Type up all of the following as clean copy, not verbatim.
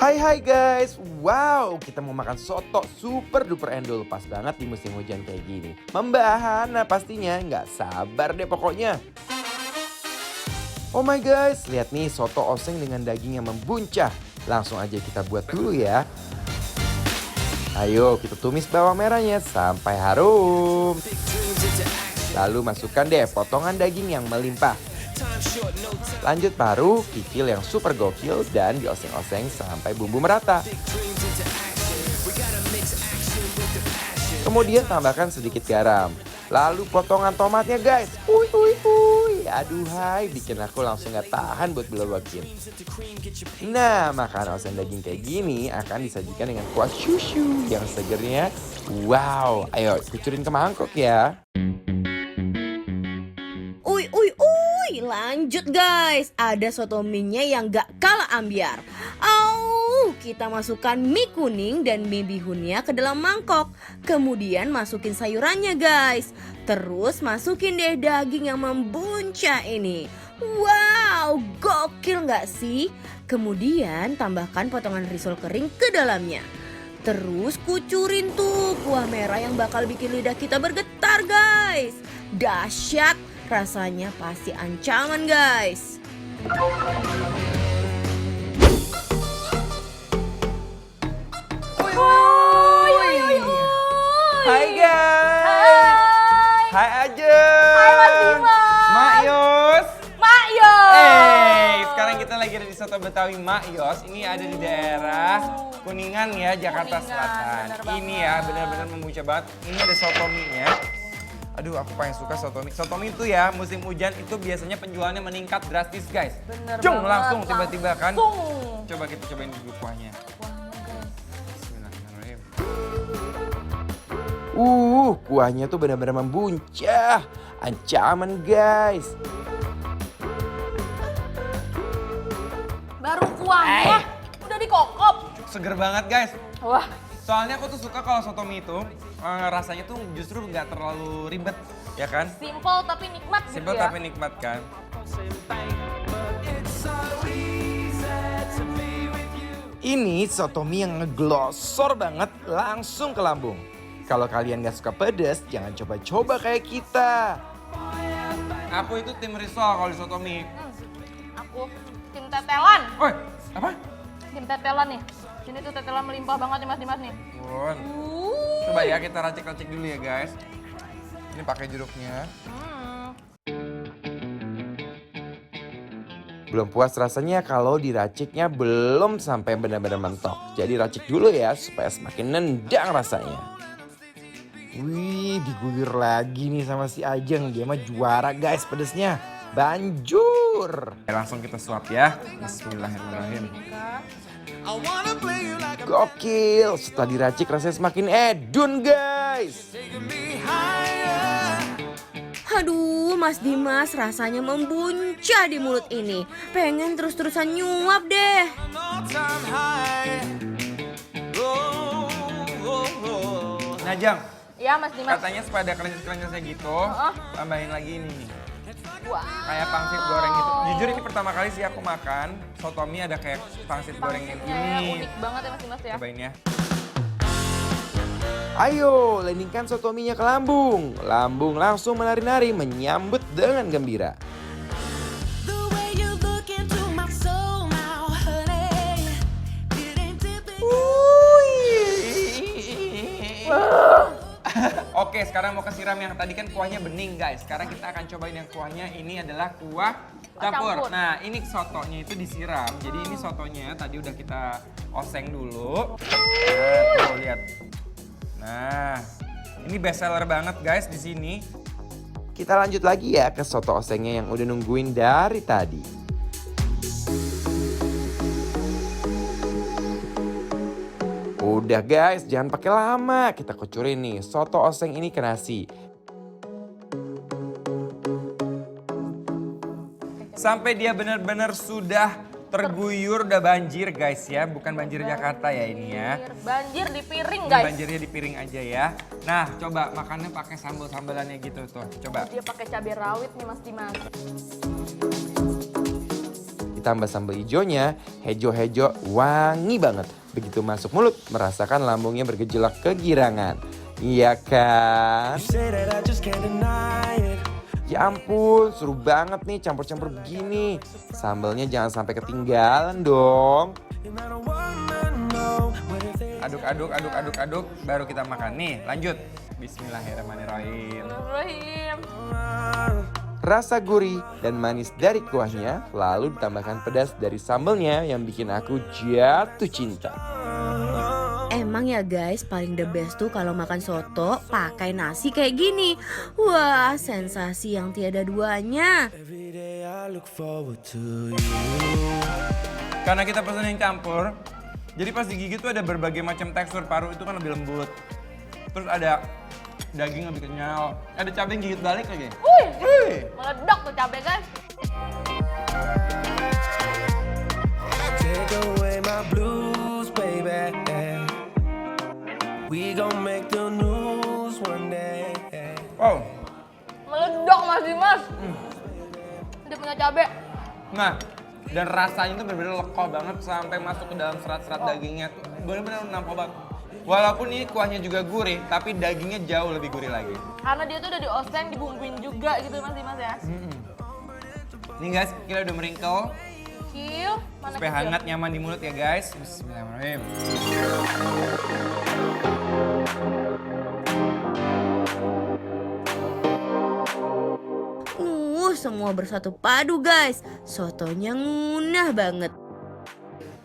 Hai guys, wow kita mau makan soto super duper endul. Pas banget di musim hujan kayak gini. Membahana pastinya, nggak sabar deh pokoknya. Oh my guys, lihat nih soto oseng dengan daging yang membuncah. Langsung aja kita buat dulu ya. Ayo kita tumis bawang merahnya sampai harum. Lalu masukkan deh potongan daging yang melimpah. Lanjut paru, kikil yang super gokil dan dioseng-oseng sampai bumbu merata. Kemudian tambahkan sedikit garam. Lalu potongan tomatnya guys. Aduhai, bikin aku langsung gak tahan buat belobakin. Nah, makanan oseng daging kayak gini akan disajikan dengan kuah shushu yang segernya. Wow, ayo kucurin ke mangkok ya. Lanjut guys, ada soto mie-nya yang gak kalah ambiar. Kita masukkan mie kuning dan mie bihunnya ke dalam mangkok. Kemudian masukin sayurannya guys. Terus masukin deh daging yang membuncah ini. Wow, gokil gak sih? Kemudian tambahkan potongan risol kering ke dalamnya. Terus kucurin tuh kuah merah yang bakal bikin lidah kita bergetar guys. Dahsyat, rasanya pasti ancaman guys. Hai guys. Hai Ajeng. Hai Mas Dimas. Mak Yos. Mak Yos. Sekarang kita lagi ada di Soto Betawi Mak Yos. Ini ada di daerah Kuningan ya, Jakarta Kuningan, Selatan. bener Ini banget. ya benar-benar membuncah banget. Ini ada soto mie-nya. Aduh, aku paling suka soto mie. Soto mie itu ya, musim hujan itu biasanya penjualannya meningkat drastis guys. Bener Cung, banget, langsung tiba-tiba kan. langsung. Coba kita cobain dulu kuahnya. Bismillahirrahmanirrahim. Kuahnya tuh benar-benar membuncah. Ancaman guys. Baru kuahnya udah dikokop. Seger banget guys. Wah, Soalnya aku tuh suka kalau soto mie itu rasanya tuh justru nggak terlalu ribet, ya kan? simple tapi nikmat Simpel gitu ya. tapi nikmat kan? Ini soto mie yang ngeglosor banget langsung ke lambung. Kalau kalian nggak suka pedas, jangan coba-coba kayak kita. Aku itu tim risol kalau di soto mie. Aku tim tetelan. Woi, apa? Tim tetelan nih. Sini tuh tetelan melimpah banget nih Mas Dimas nih. Bun. Coba ya kita racik-racik dulu ya guys. Ini pakai jeruknya. Belum puas rasanya kalau diraciknya belum sampai benar-benar mentok. Jadi racik dulu ya supaya semakin nendang rasanya. Wih, diguyur lagi nih sama si Ajeng. Dia mah juara guys pedesnya. Banjur. Langsung kita suap ya. Bismillahirrahmanirrahim. Gokil, setelah diracik rasanya semakin edun guys. Aduh, Mas Dimas rasanya membuncah di mulut ini. Pengen terus-terusan nyuap deh. Nah Jang, Iya Mas Dimas. katanya supaya ada krenyes-krenyesnya gitu, tambahin lagi ini nih. Wah. Kayak pangsit goreng gitu. Jujur ini pertama kali sih aku makan soto mie ada kayak pangsit goreng kayak Pangsitnya ya, gini. unik banget ya Mas Dimas ya. Cobain ya. Ayo, landingkan soto mie-nya ke lambung. Lambung langsung menari-nari menyambut dengan gembira. Oke, sekarang mau ke siram yang tadi kan kuahnya bening guys. Sekarang kita akan cobain yang kuahnya ini adalah kuah campur. Campur. Nah, ini sotonya itu disiram. Jadi ini sotonya tadi udah kita oseng dulu. Nah, tuh lihat. Nah, ini best seller banget guys di sini. Kita lanjut lagi ya ke soto osengnya yang udah nungguin dari tadi. Udah guys, jangan pakai lama. Kita kucurin nih soto oseng ini ke nasi. Sampai dia benar-benar sudah terguyur, udah banjir guys ya. Bukan banjir Jakarta ya ini ya. Banjir di piring Ini guys. banjirnya di piring aja ya. Nah, coba makannya pakai sambal-sambalannya gitu tuh. Coba. Dia pakai cabai rawit nih Mas Dimas. Ditambah sambal hijaunya, hejo-hejo wangi banget. Begitu masuk mulut, merasakan lambungnya bergejolak kegirangan. Iya kan? Ya ampun, seru banget nih campur-campur begini. Sambalnya jangan sampai ketinggalan dong. Aduk, baru kita makan. Nih, lanjut. Bismillahirrahmanirrahim. Rahim. Rasa gurih dan manis dari kuahnya, lalu ditambahkan pedas dari sambalnya yang bikin aku jatuh cinta. Emang ya guys, paling the best tuh kalau makan soto pakai nasi kayak gini. Wah, sensasi yang tiada duanya. Karena kita pesen yang campur, jadi pas digigit tuh ada berbagai macam tekstur. Paru itu kan lebih lembut. Terus ada daging lebih kenyal. Ada cabai yang gigit balik lagi. Wih, meledak tuh cabai guys. Take away my blues, baby. We gon' make the news one day. Wow. Meledak Mas Dimas. Dia punya cabai. Nah, dan rasanya tuh bener-bener leko banget sampai masuk ke dalam serat-serat dagingnya. Bener-bener nampol banget. Walaupun ini kuahnya juga gurih, tapi dagingnya jauh lebih gurih lagi. Karena dia tuh udah dioseng, dibumbuin juga gitu Mas Dimas ya. Nih guys, kita udah meringkel. Kecil, mana Supaya kecil? hangat, nyaman di mulut ya guys. Bismillahirrahmanirrahim. Semua bersatu padu guys. Sotonya ngunah banget.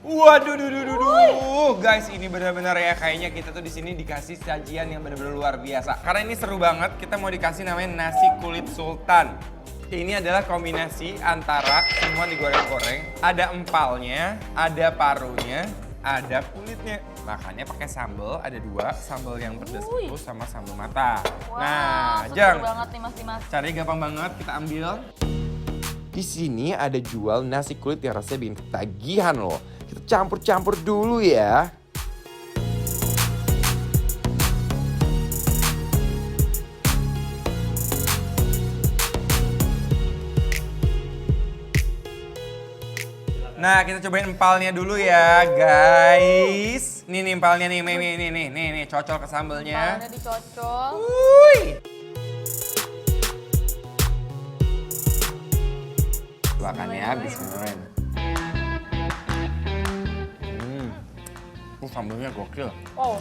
Waduh, guys, ini benar-benar ya kayaknya kita tuh di sini dikasih sajian yang benar-benar luar biasa. Karena ini seru banget, kita mau dikasih namanya nasi kulit sultan. Ini adalah kombinasi antara semua digoreng-goreng, ada empalnya, ada parunya, ada kulitnya. Makanya pakai sambal, ada dua, sambal yang pedas itu sama sambal mata. Wow, Nah, seger Jang, banget nih Mas Dimas. caranya gampang banget, kita ambil. Di sini ada jual nasi kulit yang rasanya bikin ketagihan loh. Kita campur-campur dulu ya. Nah, kita cobain empalnya dulu ya, guys. Nih empalnya nih, nih, cocol ke sambalnya. Bahannya dicocol. Makan ya, bismillahirrahmanirrahim. Sambalnya gokil. Wow.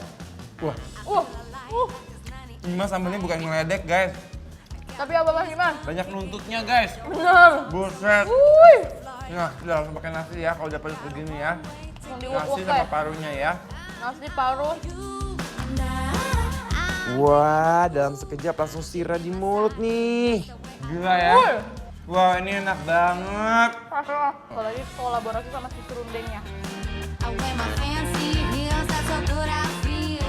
Wah, Uh. ini mah sambalnya bukan ngeledek, guys. Tapi apa Mas Dimas? Banyak nuntutnya, guys. Bener. Buset. Wih. Nah, udah langsung pakai nasi ya, kalau udah pedes begini ya. Yang Nasi diuak-uak sama kayak. parunya ya. Nasi paru. Wah, dalam sekejap langsung sirah di mulut nih. Gila ya. Wah, ini enak banget. Rasa. Apalagi kolaborasi sama si serundengnya. I wear my fancy heels, that's so good I feel.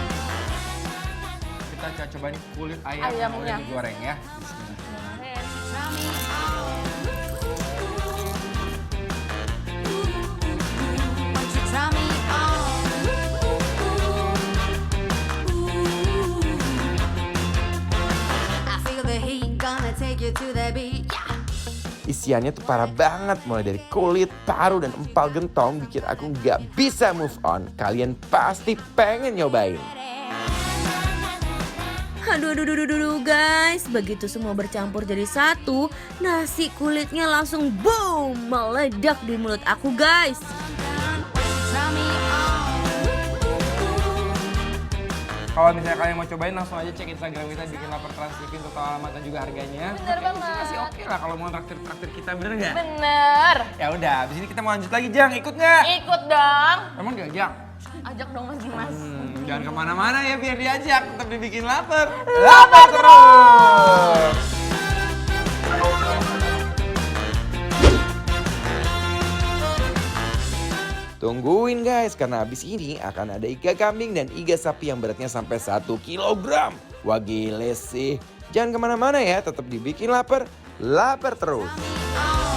Kita coba nih kulit ayam yang Ayamnya. udah digoreng ya. Bismillah. Try me on. Won't you try me on? I feel the heat, gonna take you to the beat. Yeah. Isiannya tuh parah banget, mulai dari kulit, paru, dan empal gentong bikin aku nggak bisa move on. Kalian pasti pengen nyobain. Aduh guys, begitu semua bercampur jadi satu, nasi kulitnya langsung boom, meledak di mulut aku guys. Try me on. Kalau misalnya kalian mau cobain langsung aja cek Instagram kita bikin lapar Trans TV untuk tahu alamat dan juga harganya. Bener banget. Masih oke lah kalau mau traktir kita, bener nggak? Bener. Ya udah, abis ini kita mau lanjut lagi, Jang. Ikut nggak? Ikut dong. Emang diajak? Ajak dong Mas Dimas. Jangan kemana-mana ya biar diajak, tetap dibikin lapar. Lapar terus! Tungguin guys, karena habis ini akan ada iga kambing dan iga sapi yang beratnya sampai 1 kilogram. Wah gile sih. Jangan kemana-mana ya, tetap dibikin lapar terus. On.